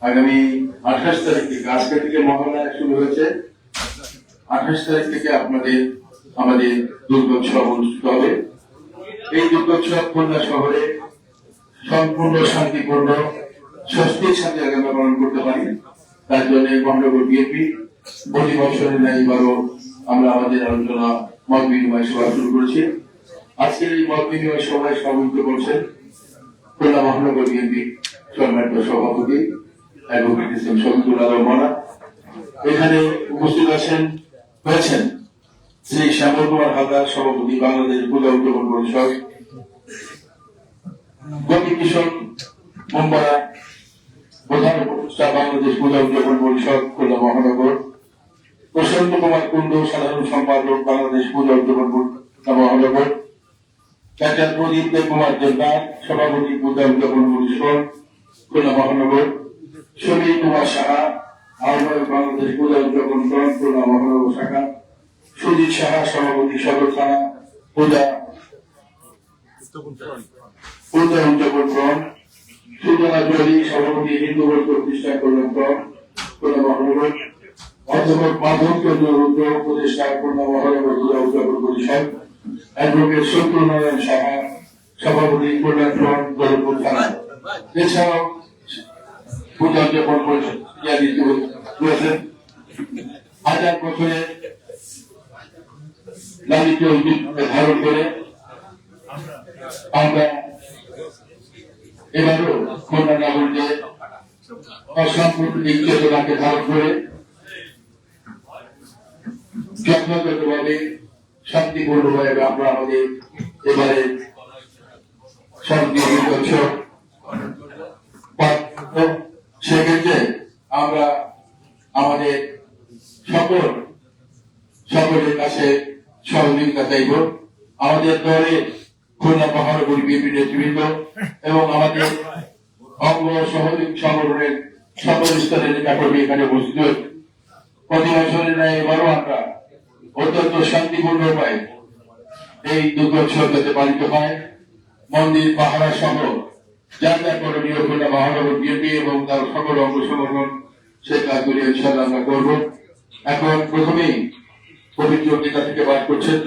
আগামী 28 তারিখ থেকে আজকে থেকে মহালয়া শুরু হয়েছে। 28 তারিখ থেকে আমাদের দুর্গোৎসব অনুষ্ঠিত হবে। এই দুর্গোৎসব খুলনা শহরে সম্পূর্ণ শান্তিপূর্ণ স্বস্তির সাথে আমরা পালন করতে পারি। তার জন্য মহানগর বিএনপি প্রতি বছরের ন্যায় এবারও আমরা আমাদের আলোচনা মত বিনিময় সভা শুরু করেছি। আজকের এই মত বিনিময় সভায় সভাপতিত্ব করছেন খুলনা মহানগর বিএনপি সম্মানিত সভাপতি অ্যাডভোকেট শহীদুল আলম মানা। এখানে উপস্থিত হয়েছেন শ্রী শ্যামল কুমার হালদার, সভাপতি বাংলাদেশ পূজা উদযাপন পরিষদ, গোপী কিশোর মোম্বারা, প্রধান উপদেষ্টা বাংলাদেশ পূজা উদযাপন পরিষদ খুলনা মহানগর, প্রশান্ত কুমার কুন্ডু, সাধারণ সম্পাদক বাংলাদেশ পূজা উদযাপন মহানগর, ডাক্তার প্রদীপ দেব কুমার দেবনাথ, সভাপতি পূজা উদযাপন পরিষদ খুলনা মহানগর, সমীর কুমার সাহা, আহ্বায়ক বাংলাদেশ পূজা উদযাপন ফ্রন্ট খুলনা মহানগর শাখা, সুজিত সাহা, সভাপতি সদর থানা পূজা উদযাপন ফ্রন্ট, সুজনা জলি, সভাপতি হিন্দু বৈদ্য প্রতিষ্ঠান কল্যাণ ফ্রন্ট খুলনা মহানগর, অধ্যাপক মাধব চন্দ্র রুদ্র, উপদেষ্টা খুলনা মহানগর পূজা উদযাপন পরিষদ, অ্যাডভোকেট সত্যনারায়ণ সাহা, সভাপতি কল্যাণ ফ্রন্ট দৌলতপুর থানা। এছাড়াও পূজা উদযাপন পরিষদ রয়েছেন হাজার বছরের লালিত ঐতিহ্য ধারণ করে আমরা এবারও খুলনা নগরীতে অসাম্প্রদায়িক চেতনাকে ধারণ করে যথাযথভাবে শান্তিপূর্ণভাবে আমরা আমাদের এবারে শান্তি উৎসব সেক্ষেত্রে আমরা আমাদের সকলের কাছে সহযোগিতা চাইব। আমাদের দলের খুলনা মহানগরী বিএনপি নেতৃবৃন্দ এবং আমাদের অঙ্গ সহযোগী সংগঠনের সকল স্তরের নেতাকর্মী এখানে উপস্থিত হয়েছে। প্রতি বছরের ন্যায় এবারও আমরা অত্যন্ত শান্তিপূর্ণ উপায়ে এই দুর্গোৎসব যাতে পালিত হয়, মন্দির পাহারা সহ যা যা করণীয় খুলনা মহানগর বিএনপি এবং তার সকল অঙ্গ সংগঠন সে কাজগুলি ইনশাআল্লাহ আমরা করব। এখন প্রথমেই পবিত্র গীতা থেকে পাঠ করছেন